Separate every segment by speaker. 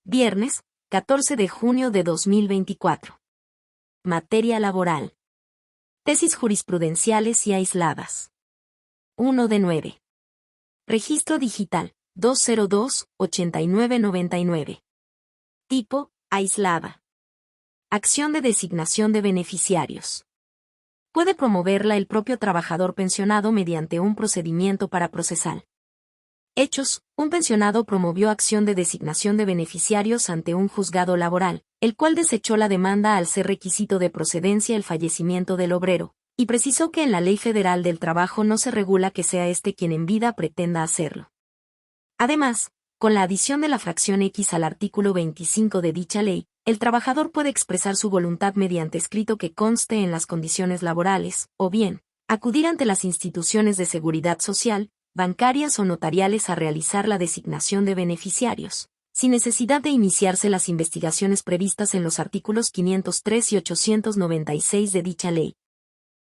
Speaker 1: Viernes, 14 de junio de 2024. Materia laboral. Tesis jurisprudenciales y aisladas. 1 de 9. Registro digital, 202-8999. Tipo, aislada. Acción de designación de beneficiarios. Puede promoverla el propio trabajador pensionado mediante un procedimiento paraprocesal. Hechos, un pensionado promovió acción de designación de beneficiarios ante un juzgado laboral, el cual desechó la demanda al ser requisito de procedencia el fallecimiento del obrero, y precisó que en la Ley Federal del Trabajo no se regula que sea éste quien en vida pretenda hacerlo. Además, con la adición de la fracción X al artículo 25 de dicha ley, el trabajador puede expresar su voluntad mediante escrito que conste en las condiciones laborales, o bien, acudir ante las instituciones de seguridad social, bancarias o notariales a realizar la designación de beneficiarios, sin necesidad de iniciarse las investigaciones previstas en los artículos 503 y 896 de dicha ley.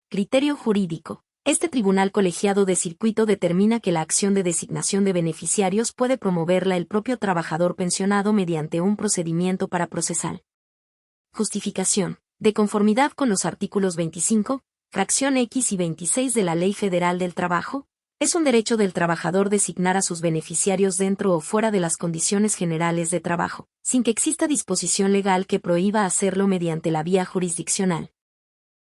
Speaker 1: Criterio jurídico. Este tribunal colegiado de circuito determina que la acción de designación de beneficiarios puede promoverla el propio trabajador pensionado mediante un procedimiento paraprocesal. Justificación. De conformidad con los artículos 25, fracción X y 26 de la Ley Federal del Trabajo, es un derecho del trabajador designar a sus beneficiarios dentro o fuera de las condiciones generales de trabajo, sin que exista disposición legal que prohíba hacerlo mediante la vía jurisdiccional.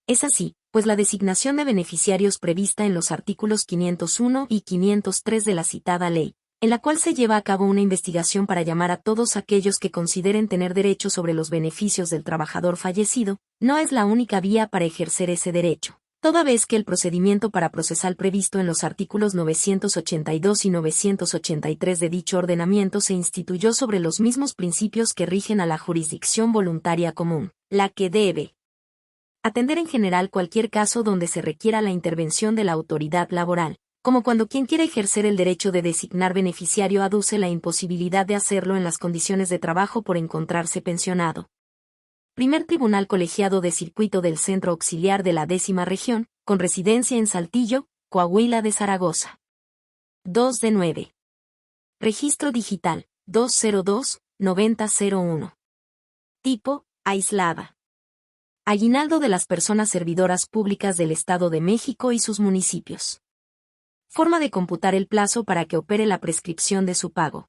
Speaker 1: Es así, pues la designación de beneficiarios prevista en los artículos 501 y 503 de la citada ley, en la cual se lleva a cabo una investigación para llamar a todos aquellos que consideren tener derecho sobre los beneficios del trabajador fallecido, no es la única vía para ejercer ese derecho, toda vez que el procedimiento paraprocesal previsto en los artículos 982 y 983 de dicho ordenamiento se instituyó sobre los mismos principios que rigen a la jurisdicción voluntaria común, la que debe atender en general cualquier caso donde se requiera la intervención de la autoridad laboral, como cuando quien quiere ejercer el derecho de designar beneficiario aduce la imposibilidad de hacerlo en las condiciones de trabajo por encontrarse pensionado. Primer Tribunal Colegiado de Circuito del Centro Auxiliar de la 10ª Región, con residencia en Saltillo, Coahuila de Zaragoza. 2 de 9. Registro digital, 202-9001. Tipo, aislada. Aguinaldo de las personas servidoras públicas del Estado de México y sus municipios. Forma de computar el plazo para que opere la prescripción de su pago.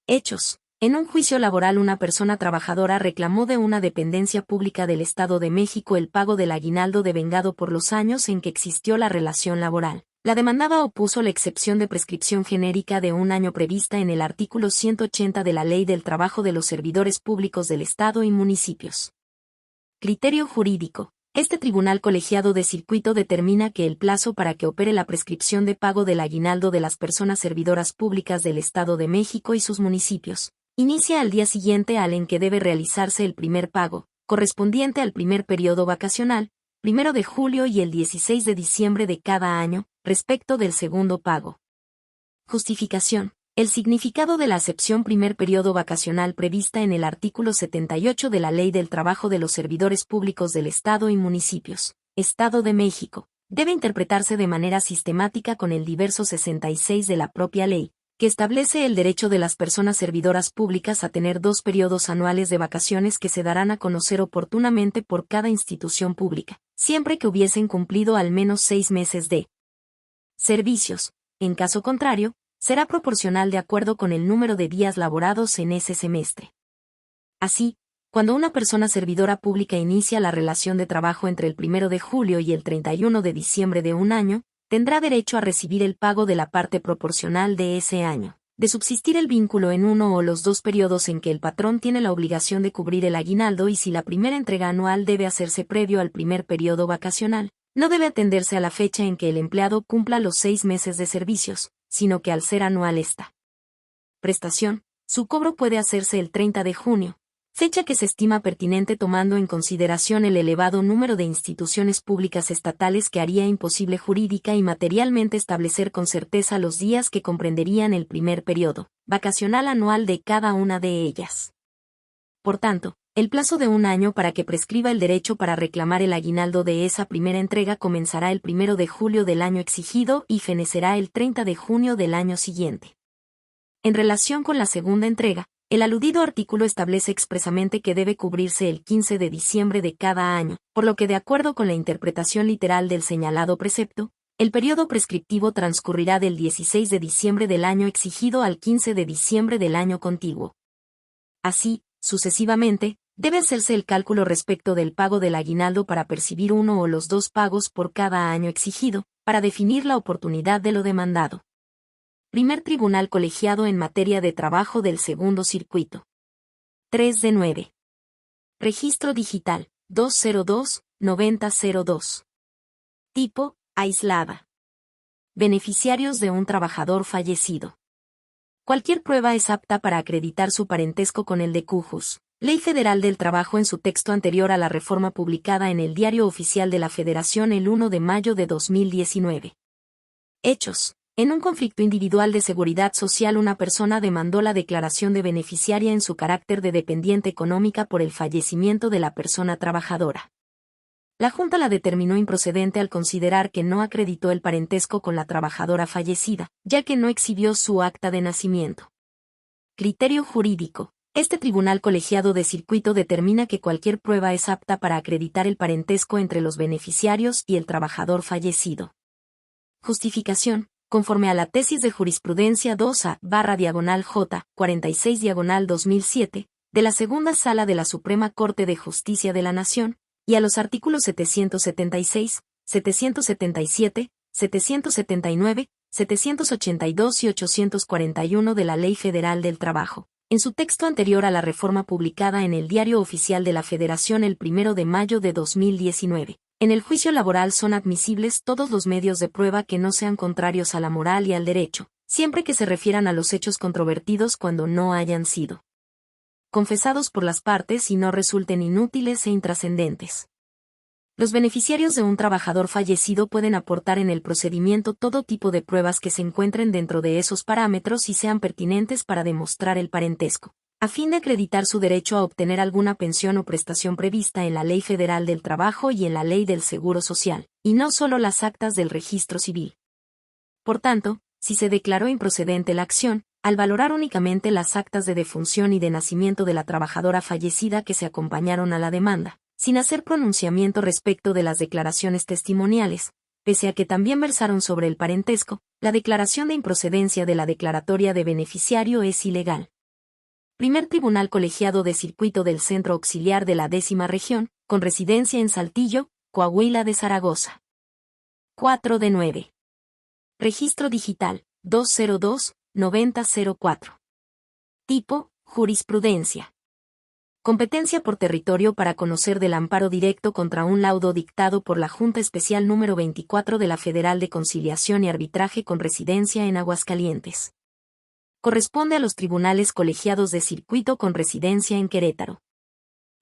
Speaker 1: Hechos. En un juicio laboral una persona trabajadora reclamó de una dependencia pública del Estado de México el pago del aguinaldo devengado por los años en que existió la relación laboral. La demandada opuso la excepción de prescripción genérica de un año prevista en el artículo 180 de la Ley del Trabajo de los Servidores Públicos del Estado y Municipios. Criterio jurídico. Este tribunal colegiado de circuito determina que el plazo para que opere la prescripción de pago del aguinaldo de las personas servidoras públicas del Estado de México y sus municipios inicia al día siguiente al en que debe realizarse el primer pago, correspondiente al primer periodo vacacional, 1 de julio y el 16 de diciembre de cada año, respecto del segundo pago. Justificación. El significado de la acepción primer periodo vacacional prevista en el artículo 78 de la Ley del Trabajo de los Servidores Públicos del Estado y Municipios, Estado de México, debe interpretarse de manera sistemática con el diverso 66 de la propia ley, que establece el derecho de las personas servidoras públicas a tener 2 periodos anuales de vacaciones que se darán a conocer oportunamente por cada institución pública, siempre que hubiesen cumplido al menos 6 meses de servicios. En caso contrario, será proporcional de acuerdo con el número de días laborados en ese semestre. Así, cuando una persona servidora pública inicia la relación de trabajo entre el 1 de julio y el 31 de diciembre de un año, tendrá derecho a recibir el pago de la parte proporcional de ese año. De subsistir el vínculo en uno o los 2 periodos en que el patrón tiene la obligación de cubrir el aguinaldo y si la primera entrega anual debe hacerse previo al primer periodo vacacional, no debe atenderse a la fecha en que el empleado cumpla los 6 meses de servicios, sino que al ser anual esta prestación, su cobro puede hacerse el 30 de junio, fecha que se estima pertinente tomando en consideración el elevado número de instituciones públicas estatales que haría imposible jurídica y materialmente establecer con certeza los días que comprenderían el primer periodo vacacional anual de cada una de ellas. Por tanto, el plazo de un año para que prescriba el derecho para reclamar el aguinaldo de esa primera entrega comenzará el 1 de julio del año exigido y fenecerá el 30 de junio del año siguiente. En relación con la segunda entrega, El aludido artículo establece expresamente que debe cubrirse el 15 de diciembre de cada año, por lo que de acuerdo con la interpretación literal del señalado precepto, el periodo prescriptivo transcurrirá del 16 de diciembre del año exigido al 15 de diciembre del año contiguo. Así, sucesivamente, debe hacerse el cálculo respecto del pago del aguinaldo para percibir uno o los dos pagos por cada año exigido, para definir la oportunidad de lo demandado. Primer Tribunal Colegiado en materia de trabajo del Segundo Circuito. 3 de 9. Registro Digital, 202-9002. Tipo, aislada. Beneficiarios de un trabajador fallecido. Cualquier prueba es apta para acreditar su parentesco con el de Cujus, Ley Federal del Trabajo en su texto anterior a la reforma publicada en el Diario Oficial de la Federación el 1 de mayo de 2019. Hechos. En un conflicto individual de seguridad social, una persona demandó la declaración de beneficiaria en su carácter de dependiente económica por el fallecimiento de la persona trabajadora. La Junta la determinó improcedente al considerar que no acreditó el parentesco con la trabajadora fallecida, ya que no exhibió su acta de nacimiento. Criterio jurídico. Este tribunal colegiado de circuito determina que cualquier prueba es apta para acreditar el parentesco entre los beneficiarios y el trabajador fallecido. Justificación. Conforme a la tesis de jurisprudencia 2A/J 46/2007, de la Segunda Sala de la Suprema Corte de Justicia de la Nación, y a los artículos 776, 777, 779, 782 y 841 de la Ley Federal del Trabajo, en su texto anterior a la reforma publicada en el Diario Oficial de la Federación el 1 de mayo de 2019. En el juicio laboral son admisibles todos los medios de prueba que no sean contrarios a la moral y al derecho, siempre que se refieran a los hechos controvertidos cuando no hayan sido confesados por las partes y no resulten inútiles e intrascendentes. Los beneficiarios de un trabajador fallecido pueden aportar en el procedimiento todo tipo de pruebas que se encuentren dentro de esos parámetros y sean pertinentes para demostrar el parentesco, a fin de acreditar su derecho a obtener alguna pensión o prestación prevista en la Ley Federal del Trabajo y en la Ley del Seguro Social, y no solo las actas del registro civil. Por tanto, si se declaró improcedente la acción, al valorar únicamente las actas de defunción y de nacimiento de la trabajadora fallecida que se acompañaron a la demanda, sin hacer pronunciamiento respecto de las declaraciones testimoniales, pese a que también versaron sobre el parentesco, la declaración de improcedencia de la declaratoria de beneficiario es ilegal. Primer Tribunal Colegiado de Circuito del Centro Auxiliar de la 10ª Región, con residencia en Saltillo, Coahuila de Zaragoza. 4 de 9. Registro Digital, 202-9004. Tipo, jurisprudencia. Competencia por territorio para conocer del amparo directo contra un laudo dictado por la Junta Especial número 24 de la Federal de Conciliación y Arbitraje con residencia en Aguascalientes. Corresponde a los tribunales colegiados de circuito con residencia en Querétaro.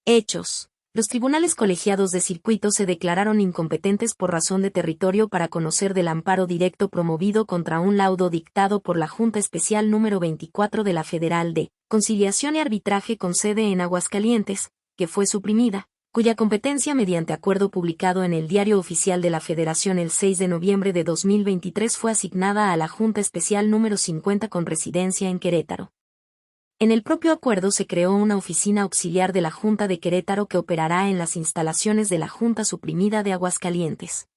Speaker 1: Hechos. Los tribunales colegiados de circuito se declararon incompetentes por razón de territorio para conocer del amparo directo promovido contra un laudo dictado por la Junta Especial número 24 de la Federal de Conciliación y Arbitraje con sede en Aguascalientes, que fue suprimida, cuya competencia mediante acuerdo publicado en el Diario Oficial de la Federación el 6 de noviembre de 2023 fue asignada a la Junta Especial número 50 con residencia en Querétaro. En el propio acuerdo se creó una oficina auxiliar de la Junta de Querétaro que operará en las instalaciones de la Junta suprimida de Aguascalientes.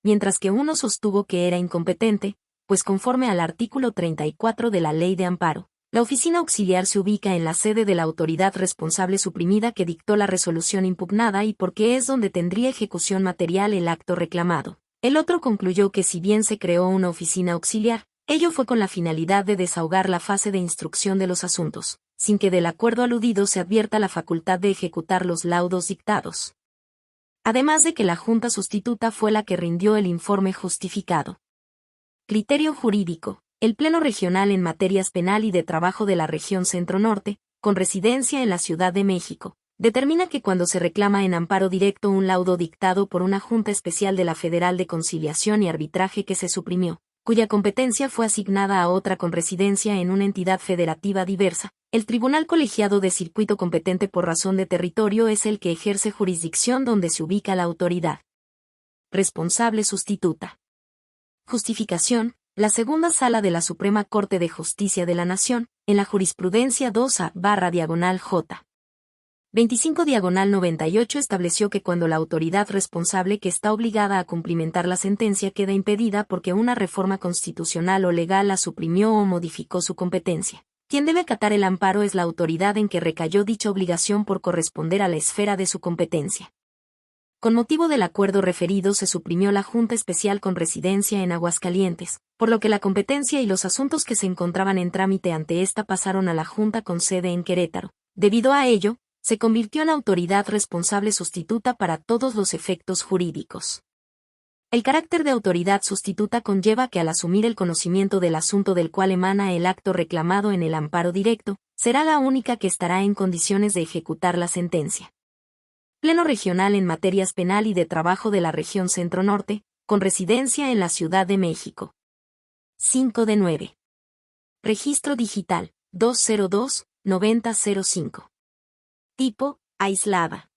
Speaker 1: Mientras que uno sostuvo que era incompetente, pues conforme al artículo 34 de la Ley de Amparo, la oficina auxiliar se ubica en la sede de la autoridad responsable suprimida que dictó la resolución impugnada y porque es donde tendría ejecución material el acto reclamado. El otro concluyó que si bien se creó una oficina auxiliar, ello fue con la finalidad de desahogar la fase de instrucción de los asuntos, sin que del acuerdo aludido se advierta la facultad de ejecutar los laudos dictados. Además de que la Junta sustituta fue la que rindió el informe justificado. Criterio jurídico. El Pleno Regional en Materias Penal y de Trabajo de la Región Centro-Norte, con residencia en la Ciudad de México, determina que cuando se reclama en amparo directo un laudo dictado por una Junta Especial de la Federal de Conciliación y Arbitraje que se suprimió, cuya competencia fue asignada a otra con residencia en una entidad federativa diversa, el tribunal colegiado de circuito competente por razón de territorio es el que ejerce jurisdicción donde se ubica la autoridad responsable sustituta. Justificación. La segunda sala de la Suprema Corte de Justicia de la Nación, en la jurisprudencia 2A/J. 25/98 estableció que cuando la autoridad responsable que está obligada a cumplimentar la sentencia queda impedida porque una reforma constitucional o legal la suprimió o modificó su competencia, quien debe acatar el amparo es la autoridad en que recayó dicha obligación por corresponder a la esfera de su competencia. Con motivo del acuerdo referido se suprimió la Junta Especial con residencia en Aguascalientes, por lo que la competencia y los asuntos que se encontraban en trámite ante esta pasaron a la Junta con sede en Querétaro. Debido a ello, se convirtió en autoridad responsable sustituta para todos los efectos jurídicos. El carácter de autoridad sustituta conlleva que al asumir el conocimiento del asunto del cual emana el acto reclamado en el amparo directo, será la única que estará en condiciones de ejecutar la sentencia. Pleno Regional en Materias Penal y de Trabajo de la Región Centro-Norte, con residencia en la Ciudad de México. 5/9. Registro Digital, 202-9005. Tipo, aislada.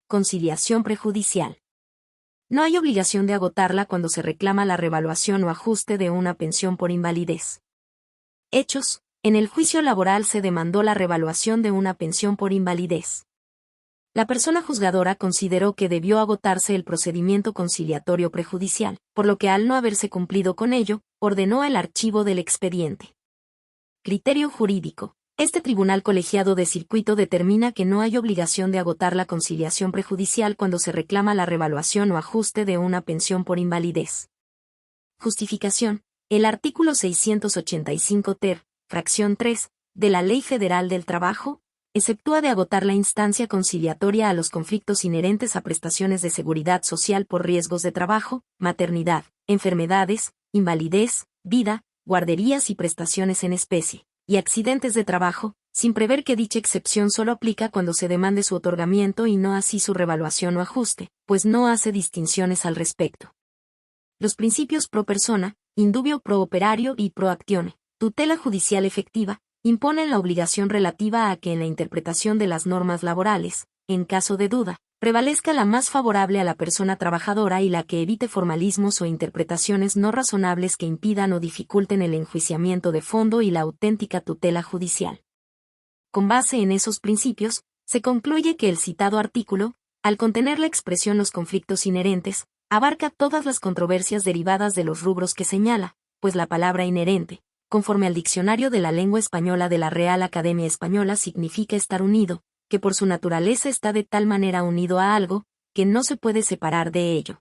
Speaker 1: Conciliación prejudicial. No hay obligación de agotarla cuando se reclama la revaluación o ajuste de una pensión por invalidez. Hechos, en el juicio laboral se demandó la revaluación de una pensión por invalidez. La persona juzgadora consideró que debió agotarse el procedimiento conciliatorio prejudicial, por lo que al no haberse cumplido con ello, ordenó el archivo del expediente. Criterio jurídico. Este tribunal colegiado de circuito determina que no hay obligación de agotar la conciliación prejudicial cuando se reclama la revaluación o ajuste de una pensión por invalidez. Justificación. El artículo 685 ter, fracción 3, de la Ley Federal del Trabajo, exceptúa de agotar la instancia conciliatoria a los conflictos inherentes a prestaciones de seguridad social por riesgos de trabajo, maternidad, enfermedades, invalidez, vida, guarderías y prestaciones en especie, y accidentes de trabajo, sin prever que dicha excepción solo aplica cuando se demande su otorgamiento y no así su revaluación o ajuste, pues no hace distinciones al respecto. Los principios pro persona, indubio pro operario y pro actione, tutela judicial efectiva, imponen la obligación relativa a que en la interpretación de las normas laborales, en caso de duda, prevalezca la más favorable a la persona trabajadora y la que evite formalismos o interpretaciones no razonables que impidan o dificulten el enjuiciamiento de fondo y la auténtica tutela judicial. Con base en esos principios, se concluye que el citado artículo, al contener la expresión los conflictos inherentes, abarca todas las controversias derivadas de los rubros que señala, pues la palabra inherente, conforme al Diccionario de la Lengua Española de la Real Academia Española significa estar unido, que por su naturaleza está de tal manera unido a algo, que no se puede separar de ello.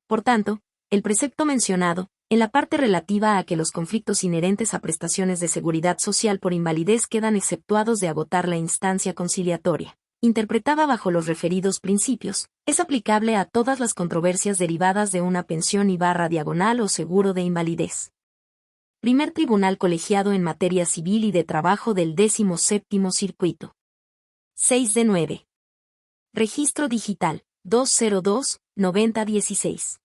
Speaker 1: Por tanto, el precepto mencionado, en la parte relativa a que los conflictos inherentes a prestaciones de seguridad social por invalidez quedan exceptuados de agotar la instancia conciliatoria, interpretada bajo los referidos principios, es aplicable a todas las controversias derivadas de una pensión /diagonal o seguro de invalidez. Primer Tribunal Colegiado en Materia Civil y de Trabajo del 17º Circuito. 6/9. Registro Digital, 202-9016.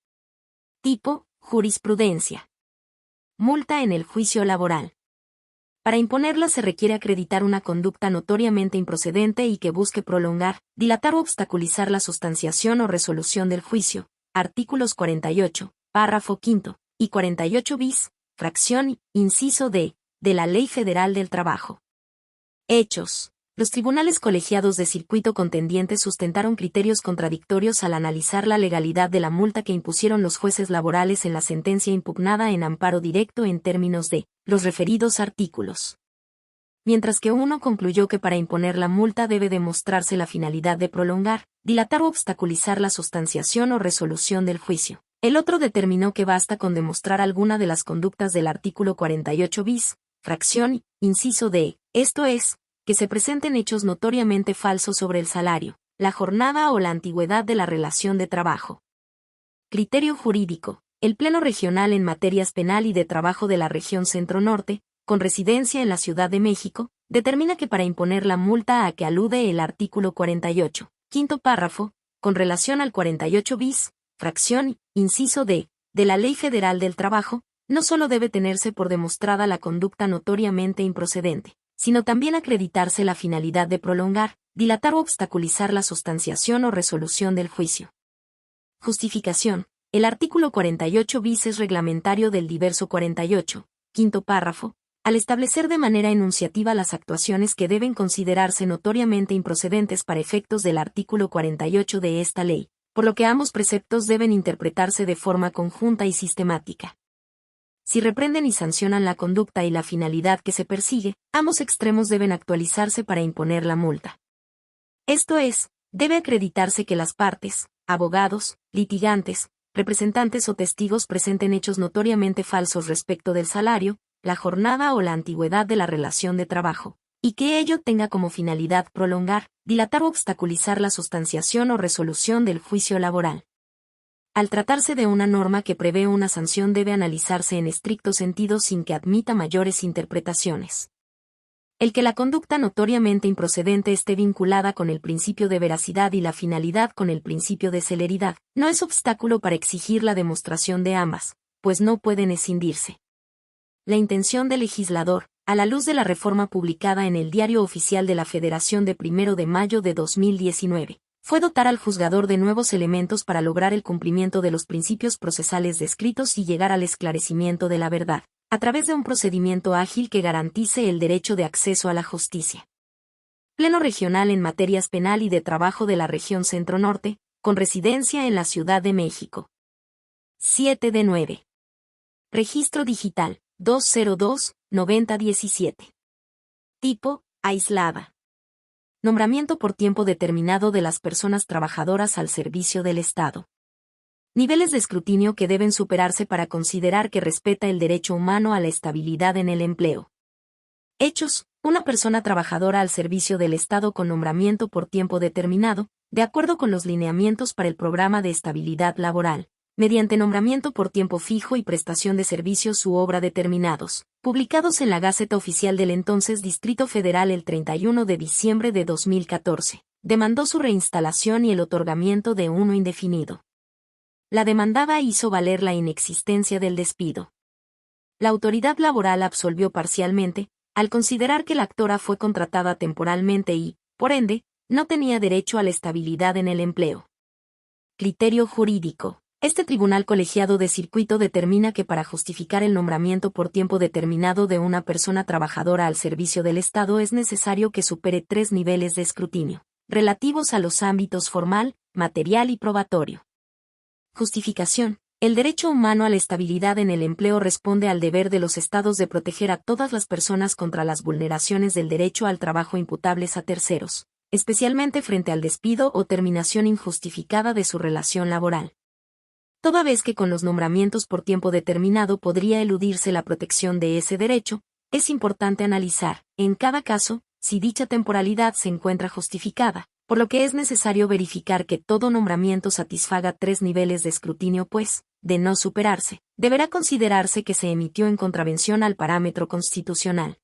Speaker 1: Tipo, jurisprudencia. Multa en el juicio laboral. Para imponerla se requiere acreditar una conducta notoriamente improcedente y que busque prolongar, dilatar o obstaculizar la sustanciación o resolución del juicio. Artículos 48, párrafo 5, y 48 bis, fracción, inciso D, de la Ley Federal del Trabajo. Hechos. Los tribunales colegiados de circuito contendientes sustentaron criterios contradictorios al analizar la legalidad de la multa que impusieron los jueces laborales en la sentencia impugnada en amparo directo en términos de los referidos artículos. Mientras que uno concluyó que para imponer la multa debe demostrarse la finalidad de prolongar, dilatar o obstaculizar la sustanciación o resolución del juicio. El otro determinó que basta con demostrar alguna de las conductas del artículo 48 bis, fracción, inciso D, esto es, que se presenten hechos notoriamente falsos sobre el salario, la jornada o la antigüedad de la relación de trabajo. Criterio jurídico. El Pleno Regional en Materias Penal y de Trabajo de la Región Centro-Norte, con residencia en la Ciudad de México, determina que para imponer la multa a que alude el artículo 48, quinto párrafo, con relación al 48 bis, fracción, inciso D, de la Ley Federal del Trabajo, no solo debe tenerse por demostrada la conducta notoriamente improcedente, sino también acreditarse la finalidad de prolongar, dilatar o obstaculizar la sustanciación o resolución del juicio. Justificación. El artículo 48 bis es reglamentario del diverso 48, quinto párrafo, al establecer de manera enunciativa las actuaciones que deben considerarse notoriamente improcedentes para efectos del artículo 48 de esta ley, por lo que ambos preceptos deben interpretarse de forma conjunta y sistemática. Si reprenden y sancionan la conducta y la finalidad que se persigue, ambos extremos deben actualizarse para imponer la multa. Esto es, debe acreditarse que las partes, abogados, litigantes, representantes o testigos presenten hechos notoriamente falsos respecto del salario, la jornada o la antigüedad de la relación de trabajo, y que ello tenga como finalidad prolongar, dilatar o obstaculizar la sustanciación o resolución del juicio laboral. Al tratarse de una norma que prevé una sanción debe analizarse en estricto sentido sin que admita mayores interpretaciones. El que la conducta notoriamente improcedente esté vinculada con el principio de veracidad y la finalidad con el principio de celeridad, no es obstáculo para exigir la demostración de ambas, pues no pueden escindirse. La intención del legislador, a la luz de la reforma publicada en el Diario Oficial de la Federación de 1 de mayo de 2019, fue dotar al juzgador de nuevos elementos para lograr el cumplimiento de los principios procesales descritos y llegar al esclarecimiento de la verdad, a través de un procedimiento ágil que garantice el derecho de acceso a la justicia. Pleno regional en materias penal y de trabajo de la región Centro-Norte, con residencia en la Ciudad de México. 7 de 9. Registro digital, 202-9017. Tipo, aislada. Nombramiento por tiempo determinado de las personas trabajadoras al servicio del Estado. Niveles de escrutinio que deben superarse para considerar que respeta el derecho humano a la estabilidad en el empleo. Hechos: una persona trabajadora al servicio del Estado con nombramiento por tiempo determinado, de acuerdo con los lineamientos para el Programa de Estabilidad Laboral, mediante nombramiento por tiempo fijo y prestación de servicios u obra determinados, publicados en la Gaceta Oficial del entonces Distrito Federal el 31 de diciembre de 2014, demandó su reinstalación y el otorgamiento de uno indefinido. La demandada hizo valer la inexistencia del despido. La autoridad laboral absolvió parcialmente, al considerar que la actora fue contratada temporalmente y, por ende, no tenía derecho a la estabilidad en el empleo. Criterio jurídico. Este tribunal colegiado de circuito determina que para justificar el nombramiento por tiempo determinado de una persona trabajadora al servicio del Estado es necesario que supere 3 niveles de escrutinio, relativos a los ámbitos formal, material y probatorio. Justificación. El derecho humano a la estabilidad en el empleo responde al deber de los Estados de proteger a todas las personas contra las vulneraciones del derecho al trabajo imputables a terceros, especialmente frente al despido o terminación injustificada de su relación laboral. Toda vez que con los nombramientos por tiempo determinado podría eludirse la protección de ese derecho, es importante analizar, en cada caso, si dicha temporalidad se encuentra justificada, por lo que es necesario verificar que todo nombramiento satisfaga 3 niveles de escrutinio pues, de no superarse, deberá considerarse que se emitió en contravención al parámetro constitucional.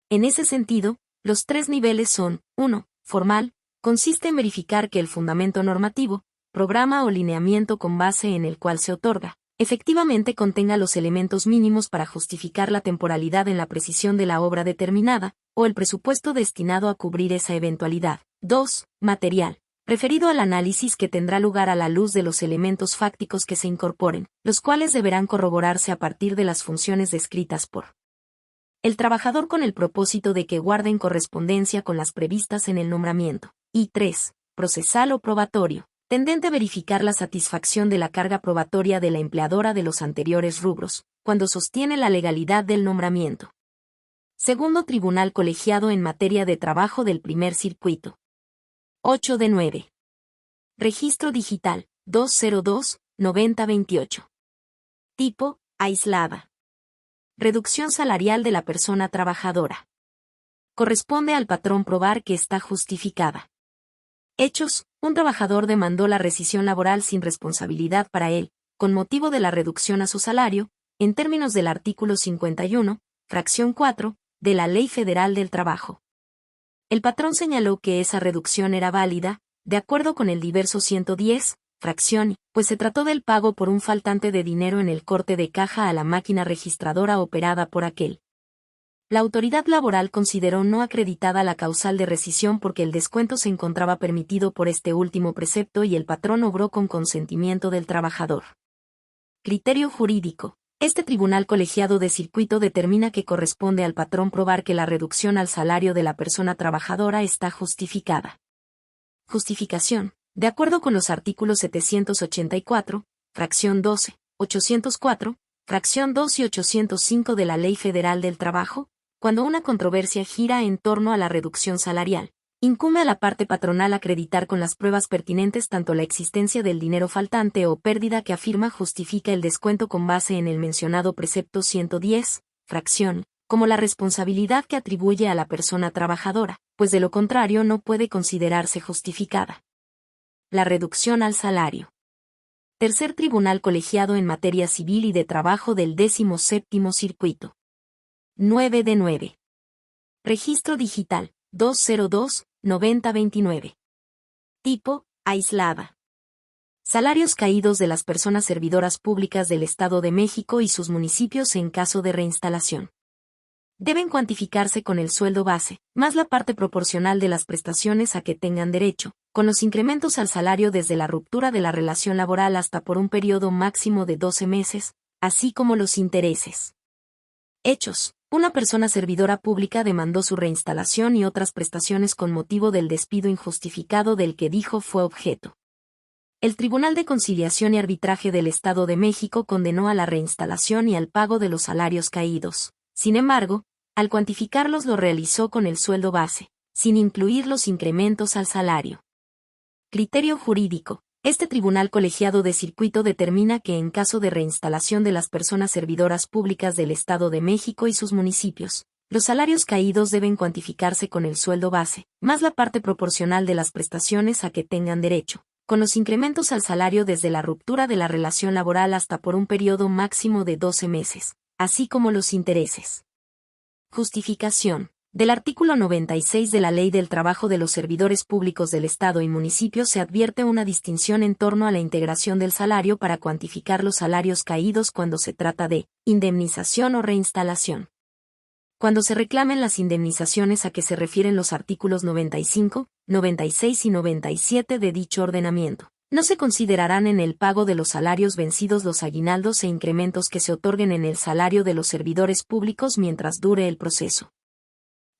Speaker 1: En ese sentido, los 3 niveles son: 1. Formal, consiste en verificar que el fundamento normativo, programa o lineamiento con base en el cual se otorga, efectivamente contenga los elementos mínimos para justificar la temporalidad en la precisión de la obra determinada, o el presupuesto destinado a cubrir esa eventualidad. 2. Material, referido al análisis que tendrá lugar a la luz de los elementos fácticos que se incorporen, los cuales deberán corroborarse a partir de las funciones descritas por el trabajador con el propósito de que guarden correspondencia con las previstas en el nombramiento. Y 3. Procesal o probatorio, tendente a verificar la satisfacción de la carga probatoria de la empleadora de los anteriores rubros, cuando sostiene la legalidad del nombramiento. Segundo Tribunal Colegiado en Materia de Trabajo del Primer Circuito. 8 de 9. Registro digital, 202-9028. Tipo, aislada. Reducción salarial de la persona trabajadora. Corresponde al patrón probar que está justificada. Hechos: un trabajador demandó la rescisión laboral sin responsabilidad para él, con motivo de la reducción a su salario, en términos del artículo 51, fracción 4, de la Ley Federal del Trabajo. El patrón señaló que esa reducción era válida, de acuerdo con el diverso 110, fracción, pues se trató del pago por un faltante de dinero en el corte de caja a la máquina registradora operada por aquel. La autoridad laboral consideró no acreditada la causal de rescisión porque el descuento se encontraba permitido por este último precepto y el patrón obró con consentimiento del trabajador. Criterio jurídico. Este tribunal colegiado de circuito determina que corresponde al patrón probar que la reducción al salario de la persona trabajadora está justificada. Justificación. De acuerdo con los artículos 784, fracción 12, 804, fracción 2 y 805 de la Ley Federal del Trabajo, cuando una controversia gira en torno a la reducción salarial, incumbe a la parte patronal acreditar con las pruebas pertinentes tanto la existencia del dinero faltante o pérdida que afirma justifica el descuento con base en el mencionado precepto 110, fracción, como la responsabilidad que atribuye a la persona trabajadora, pues de lo contrario no puede considerarse justificada. La reducción al salario. Tercer Tribunal Colegiado en Materia Civil y de Trabajo del 17º Circuito. 9 de 9. Registro digital, 202-9029. Tipo, aislada. Salarios caídos de las personas servidoras públicas del Estado de México y sus municipios en caso de reinstalación. Deben cuantificarse con el sueldo base, más la parte proporcional de las prestaciones a que tengan derecho, con los incrementos al salario desde la ruptura de la relación laboral hasta por un periodo máximo de 12 meses, así como los intereses. Hechos. Una persona servidora pública demandó su reinstalación y otras prestaciones con motivo del despido injustificado del que dijo fue objeto. El Tribunal de Conciliación y Arbitraje del Estado de México condenó a la reinstalación y al pago de los salarios caídos. Sin embargo, al cuantificarlos lo realizó con el sueldo base, sin incluir los incrementos al salario. Criterio jurídico. Este tribunal colegiado de circuito determina que en caso de reinstalación de las personas servidoras públicas del Estado de México y sus municipios, los salarios caídos deben cuantificarse con el sueldo base, más la parte proporcional de las prestaciones a que tengan derecho, con los incrementos al salario desde la ruptura de la relación laboral hasta por un periodo máximo de 12 meses, así como los intereses. Justificación. Del artículo 96 de la Ley del Trabajo de los Servidores Públicos del Estado y Municipios se advierte una distinción en torno a la integración del salario para cuantificar los salarios caídos cuando se trata de indemnización o reinstalación. Cuando se reclamen las indemnizaciones a que se refieren los artículos 95, 96 y 97 de dicho ordenamiento, no se considerarán en el pago de los salarios vencidos los aguinaldos e incrementos que se otorguen en el salario de los servidores públicos mientras dure el proceso.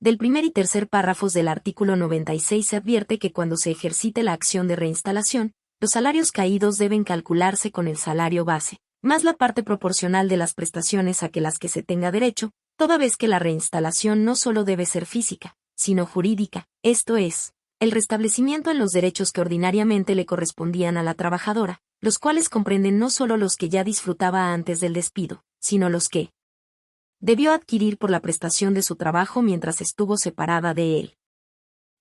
Speaker 1: Del primer y tercer párrafos del artículo 96 se advierte que cuando se ejercite la acción de reinstalación, los salarios caídos deben calcularse con el salario base, más la parte proporcional de las prestaciones a que las que se tenga derecho, toda vez que la reinstalación no solo debe ser física, sino jurídica, esto es, el restablecimiento en los derechos que ordinariamente le correspondían a la trabajadora, los cuales comprenden no solo los que ya disfrutaba antes del despido, sino los que debió adquirir por la prestación de su trabajo mientras estuvo separada de él.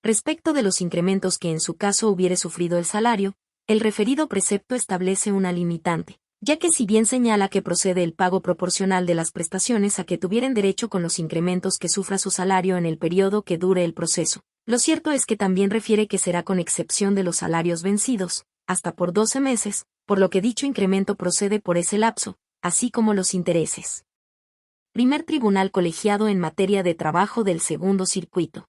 Speaker 1: Respecto de los incrementos que en su caso hubiere sufrido el salario, el referido precepto establece una limitante, ya que si bien señala que procede el pago proporcional de las prestaciones a que tuvieran derecho con los incrementos que sufra su salario en el periodo que dure el proceso, lo cierto es que también refiere que será con excepción de los salarios vencidos, hasta por 12 meses, por lo que dicho incremento procede por ese lapso, así como los intereses. Primer Tribunal Colegiado en Materia de Trabajo del Segundo Circuito.